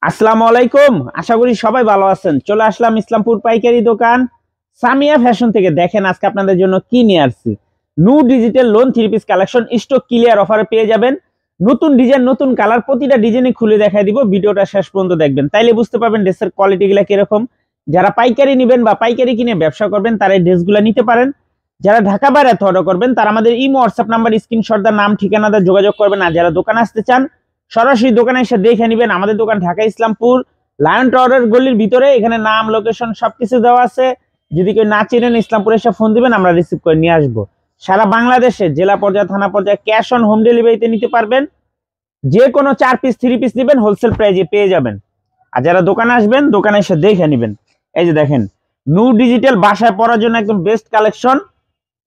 আসসালামু আলাইকুম। আশা করি সবাই ভালো আছেন। চলে আসলাম ইসলামপুর পাইকারি দোকান সামিয়া ফ্যাশন থেকে। দেখেন আজকে আপনাদের জন্য কি নিয়ে আসছি। New digital loan three piece collection stock clear অফারে পেয়ে যাবেন। নতুন ডিজাইন, নতুন কালার, প্রতিটা ডিজাইনই খুলে দেখাই দিব। ভিডিওটা শেষ পর্যন্ত দেখবেন, তাইলে বুঝতে পারবেন ড্রেসের কোয়ালিটিগুলো কিরকম। যারা পাইকারি নেবেন বা পাইকারি কিনে ব্যবসা করবেন তারা এই ড্রেসগুলো নিতে পারেন। যারা ঢাকা বাইরে অর্ডার করবেন তারা আমাদের ইমো হোয়াটসঅ্যাপ নাম্বার স্ক্রিনশট দা নাম ঠিকানা দা যোগাযোগ করবেন। আর যারা দোকানে আসতে চান সরাসরি দোকানে এসে দেখে নেবেন। আমাদের দোকান ঢাকা ইসলামপুর লায়ন টাওয়ারের গলির ভিতরে। এখানে নাম, লোকেশন সবকিছু দেওয়া আছে। যদি কেউ না চেনেন ইসলামপুরে এসে ফোন দিবেন, আমরা রিসিভ করে নিয়ে আসবো। সারা বাংলাদেশে জেলা পর্যায়ে, থানা পর্যায়ে ক্যাশ অন হোম ডেলিভারিতে নিতে পারবেন। যে কোনো 4 পিস 3 পিস নেবেন হোলসেল প্রাইজে পেয়ে যাবেন। আর যারা দোকানে আসবেন দোকানে এসে দেখে নেবেন। এই যে দেখেন নিউ ডিজিটাল বাসায় পরার জন্য একদম বেস্ট কালেকশন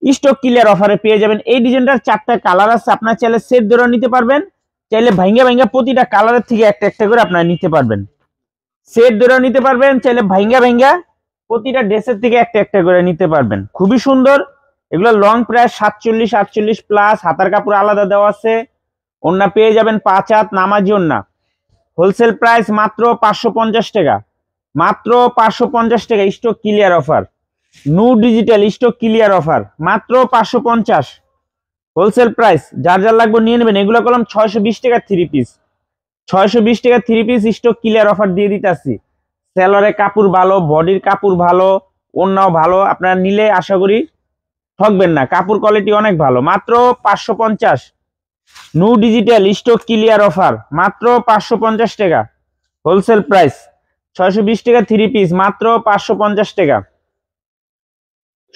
স্টক ক্লিয়ার অফারে পেয়ে যাবেন। এই ডিজাইনটার 4টা কালার আছে, আপনার চাইলে সেট ধরে নিতে পারবেন, চাইলে ভাঙ্গা ভাঙ্গা প্রতিটা কালারের থেকে একটা একটা করে আপনারা নিতে পারবেন। সেট ধরে নিতে পারবেন, চাইলে ভাঙ্গা ভাঙ্গা প্রতিটা ড্রেসের থেকে একটা একটা করে নিতে পারবেন। খুবই সুন্দর। এগুলো লং প্রায় 47-48 প্লাস, হাতার কাপড় আলাদা দেওয়া আছে। ওন্না পেয়ে যাবেন 5 হাত নামাজি ওন্না। হোলসেল প্রাইস মাত্র 550 টাকা, মাত্র 550 টাকা stock clear offer. New digital stock clear offer মাত্র 550 হোলসেল প্রাইস। যার যার লাগবে নিয়ে নেবেন। এগুলো করলাম 620 টাকা 3 পিস, 620 টাকা 3 পিস স্টক ক্লিয়ার অফার দিয়ে দিতেছি। সেলরের কাপড় ভালো, বডির কাপড় ভালো, ওন্নাও ভালো। আপনারা নিলে আশা করি ঠকবেন না, কাপড় কোয়ালিটি অনেক ভালো। মাত্র 550 new digital stock clear offer মাত্র 550 টাকা হোলসেল প্রাইস। 620 টাকা 3 পিস মাত্র 550 টাকা,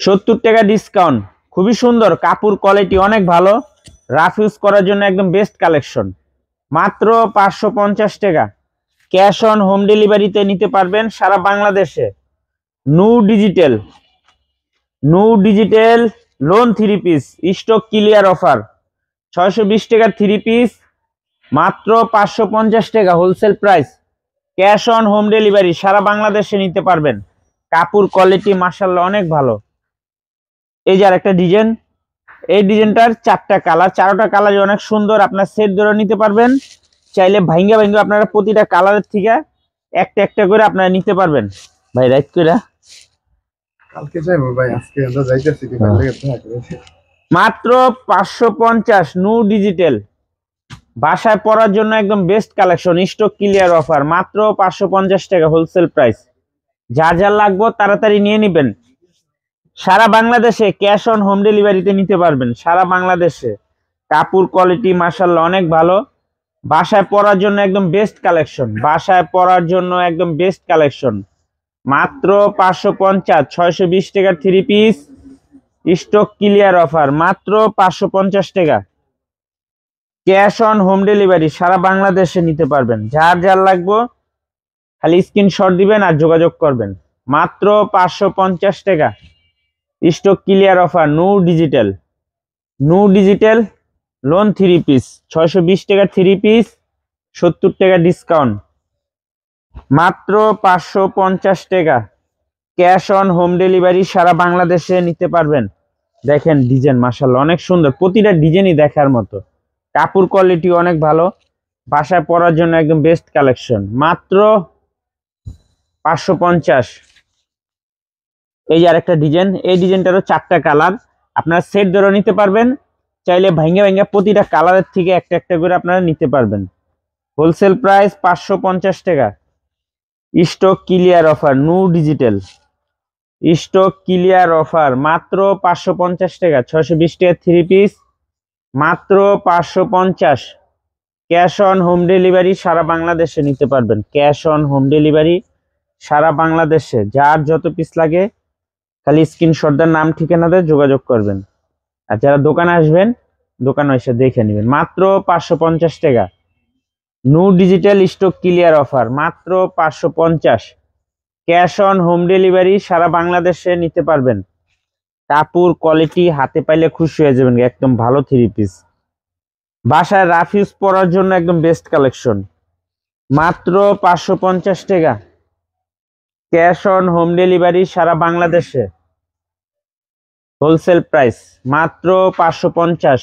70 টাকা ডিসকাউন্ট। খুবই সুন্দর, কাপড় কোয়ালিটি অনেক ভালো, রাফ ইউজ করার জন্য একদম বেস্ট কালেকশন। মাত্র 550 টাকা ক্যাশ অন হোম ডেলিভারিতে নিতে পারবেন সারা বাংলাদেশে। New digital, new digital lawn 3 piece stock clear offer 620 টাকা 3 পিস মাত্র 550 টাকা wholesale price. Cash on home delivery সারা বাংলাদেশে নিতে পারবেন। কাপড় কোয়ালিটি মাশাআল্লাহ অনেক ভালো। এই যে আরেকটা ডিজাইন, এই ডিজাইনটার 4টা কালার, 4টা কালার অনেক সুন্দর। আপনার সেট ধরে নিতে পারবেন, চাইলে ভাঙ্গা ভাঙ্গা আপনারা প্রতিটা কালারের থেকে একটা একটা করে আপনারা নিতে পারবেন। ভাই রাইট করে কালকে যাইবো ভাই, আজকে আমরা যাইতেছি কি ভাই লাগে থাকে। মাত্র 550 নিউ ডিজিটাল বাসায় পরার জন্য একদম best collection stock clear offer মাত্র 550 টাকা হোলসেল প্রাইস। যার যার লাগবে তাড়াতাড়ি নিয়ে নেবেন। সারা বাংলাদেশে ক্যাশ অন হোম ডেলিভারিতে নিতে পারবেন সারা বাংলাদেশে। কাপড় কোয়ালিটি মাশাআল্লাহ অনেক ভালো। বাসায় পরার জন্য একদম বেস্ট কালেকশন, বাসায় পরার জন্য একদম বেস্ট কালেকশন। মাত্র 550 620 টাকা 3 পিস স্টক ক্লিয়ার অফার মাত্র 550 টাকা। ক্যাশ অন হোম ডেলিভারি সারা বাংলাদেশে নিতে পারবেন। যার যার লাগবে খালি স্ক্রিনশট দিবেন আর যোগাযোগ করবেন। মাত্র 550 টাকা stock clear offer new digital, new digital lawn 3 piece 620 টাকা 3 পিস, 70 টাকা ডিসকাউন্ট। মাত্র 550 টাকা ক্যাশ অন হোম ডেলিভারি সারা বাংলাদেশে নিতে পারবেন। দেখেন ডিজাইন মাশাআল্লাহ অনেক সুন্দর, প্রতিটা ডিজাইনই দেখার মতো, কাপড় কোয়ালিটি অনেক ভালো। বাসায় পরার জন্য একদম বেস্ট কালেকশন মাত্র 550। এই যে আরেকটা ডিজাইন, এই ডিজাইনটারও 4টা কালার, আপনারা সেট ধরে নিতে পারবেন, চাইলে ভাঙ্গা ভাঙ্গা প্রতিটা কালারের থেকে একটা একটা করে আপনারা নিতে পারবেন। হোলসেল প্রাইস 550 টাকা stock clear offer new digital stock clear offer মাত্র 550 টাকা 620 টাকা 3 পিস মাত্র 550। ক্যাশ অন হোম ডেলিভারি সারা বাংলাদেশে নিতে পারবেন। ক্যাশ অন হোম ডেলিভারি সারা বাংলাদেশে। যার যত পিস লাগে খালি স্ক্রিনশট দেন, নাম ঠিকানা দিয়ে যোগাযোগ করবেন। আর যারা দোকানে আসবেন দোকানে এসে দেখে নেবেন। মাত্র 550 টাকা new digital stock clear offer মাত্র 550। ক্যাশ অন হোম ডেলিভারি সারা বাংলাদেশে নিতে পারবেন। কাপড় কোয়ালিটি হাতে পাইলে খুশি হয়ে যাবেন, একদম ভালো 3 পিস। বাসায় রাফ ইউজ পরার জন্য একদম বেস্ট কালেকশন মাত্র 550 টাকা ক্যাশ অন হোম ডেলিভারি সারা বাংলাদেশে। হোলসেল প্রাইস মাত্র 550।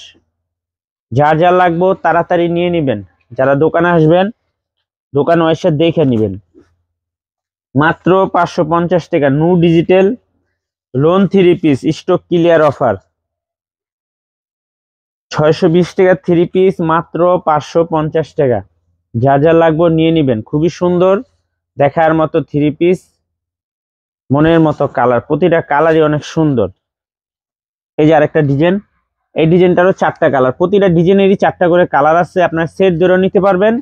যার যা লাগবে তাড়াতাড়ি নিয়ে নেবেন। যারা দোকানে আসবেন দোকানে এসে দেখে নেবেন। মাত্র 550 টাকা নু digital lawn 3 piece stock clear offer. 620 টাকা 3 পিস মাত্র 550 টাকা। যা যা লাগবে নিয়ে নেবেন। খুবই সুন্দর দেখার মতো 3 পিস, মনের মতো কালার, প্রতিটা কালারই অনেক সুন্দর। এই যে আরেকটা ডিজাইন, এই ডিজাইনটারও 4টা কালার, প্রতিটা ডিজাইনেরই 4টা করে কালার আছে। আপনার সেট ধরে নিতে পারবেন,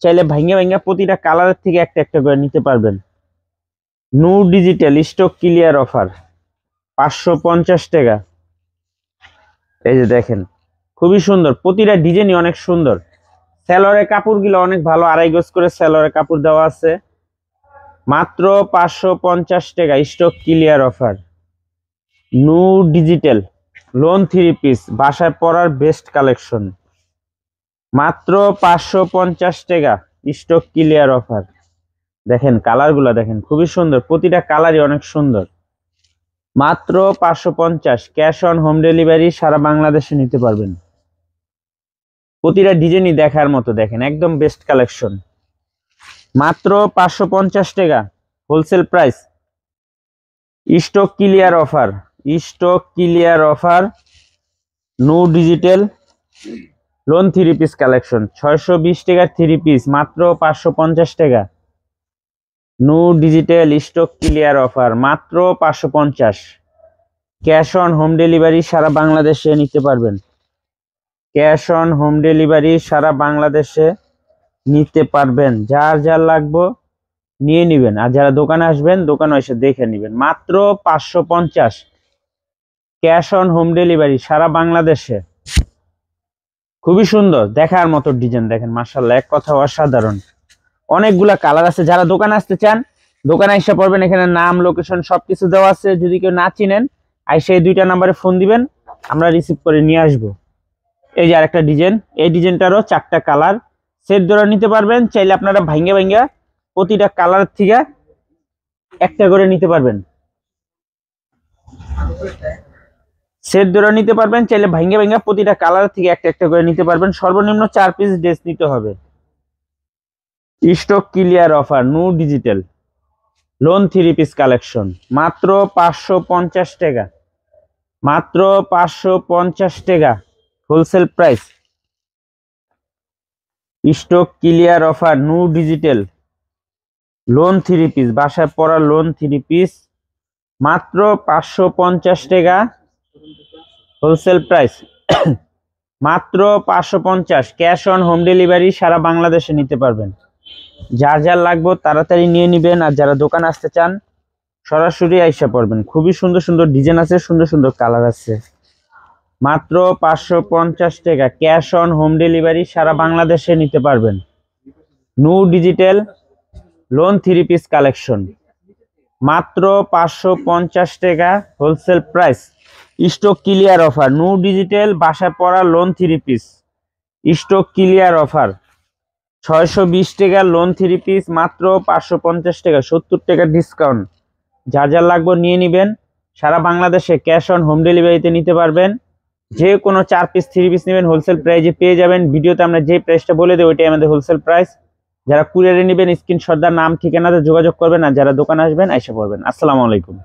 চাইলে ভাঙ্গা ভাঙ্গা প্রতিটা কালারের থেকে একটা একটা করে নিতে পারবেন। নু ডিজিটাল স্টক ক্লিয়ার অফার 550 টাকা। এই যে দেখেন খুবই সুন্দর, প্রতিটা ডিজাইনই অনেক সুন্দর। সেলরের কাপড়গুলো অনেক ভালো, 2.5 গজ করে সেলরের কাপড় দেওয়া আছে। মাত্র 550 টাকা স্টক ক্লিয়ার অফার। নু ডিজিটাল লোন 3 পিস বাসায় পরার বেস্ট কালেকশন। মাত্র 550 টাকা স্টক ক্লিয়ার অফার। দেখেন কালারগুলো দেখেন খুবই সুন্দর, প্রতিটা কালারই অনেক সুন্দর। মাত্র 550, ক্যাশ অন হোম ডেলিভারি, সারা বাংলাদেশে নিতে পারবেন। প্রতিটা ডিজাইনই দেখার মতো, দেখেন একদম বেস্ট কালেকশন। মাত্র 550 টাকা wholesale price. Stock clear offer, stock clear offer. নু ডিজিটাল লোন 3 পিস কালেকশন 620 টাকার 3 পিস মাত্র 550 টাকা। নু ডিজিটাল স্টক ক্লিয়ার অফার মাত্র 550। ক্যাশ অন হোম ডেলিভারি, সারা বাংলাদেশে নিতে পারবেন। ক্যাশ অন হোম ডেলিভারি, সারা বাংলাদেশে নিতে পারবেন। যার যার লাগবে নিয়ে নেবেন, আর যারা দোকানে আসবেন দোকানে এসে দেখে নেবেন। মাত্র 550, ক্যাশ অন হোম ডেলিভারি, সারা বাংলাদেশে। খুবই সুন্দর দেখার মতো ডিজাইন, দেখেন মাশাআল্লাহ, এক কথা অসাধারণ। অনেকগুলা কালার আছে। যারা দোকানে আসতে চান দোকানে এসে পড়বেন, এখানে নাম লোকেশন সবকিছু দেওয়া আছে। যদি কেউ না চিনেন আইসে এই 2টা নাম্বারে ফোন দিবেন, আমরা রিসিভ করে নিয়ে আসবো। এই যে আরেকটা ডিজাইন, এই ডিজাইনটারও 4টা কালার, সেট ধরে নিতে পারবেন। চাইলে আপনারা ভাঙ্গা ভাঙ্গা প্রতিটা কালার থেকে একটা করে নিতে পারবেন। সেট ধরে নিতে পারবেন, চাইলে ভাঙ্গা ভাঙ্গা প্রতিটা কালার থেকে একটা একটা করে নিতে পারবেন। সর্বনিম্ন 4 পিস ড্রেস নিতে হবে। স্টক ক্লিয়ার অফার নু ডিজিটাল লোন 3 পিস কালেকশন মাত্র 550 টাকা। মাত্র 550 টাকা wholesale price. Stock clear offer নু ডিজিটাল লোন 3 পিস বাসায় পড়া লোন 3 পিস মাত্র 550 টাকা হোলসেল প্রাইস। মাত্র 550, ক্যাশ অন হোম ডেলিভারি, সারা বাংলাদেশে নিতে পারবেন। যার যার লাগবে তাড়াতাড়ি নিয়ে নেবেন, আর যারা দোকানে আসতে চান সরাসরি আইসা পড়বেন। খুবই সুন্দর সুন্দর ডিজাইন আছে, সুন্দর সুন্দর কালার আছে। মাত্র 550 টাকা, ক্যাশ অন হোম ডেলিভারি, সারা বাংলাদেশে নিতে পারবেন। নু ডিজিটাল লোন 3 পিস কালেকশন মাত্র 550 টাকা wholesale price. Stock clear offer নু ডিজিটাল বাসায় পড়া loan 3 piece stock clear offer 620 টাকা লোন 3 পিস মাত্র 550 টাকা, 70 টাকা ডিসকাউন্ট। যা যা লাগবে নিয়ে নেবেন। সারা বাংলাদেশে ক্যাশ অন হোম ডেলিভারিতে নিতে পারবেন। যে কোনো 4 পিস 3 পিস নেবেন হোলসেল প্রাইসে পেয়ে যাবেন। ভিডিওতে আমরা যে প্রাইসটা বলে দেব ওইটাই আমাদের হোলসেল প্রাইস। যারা কুরিয়ারে নেবেন স্ক্রিনশট নাম ঠিকানাতে যোগাযোগ করবেন, আর যারা দোকানে আসবেন আইসা পড়বেন। আসসালামু আলাইকুম।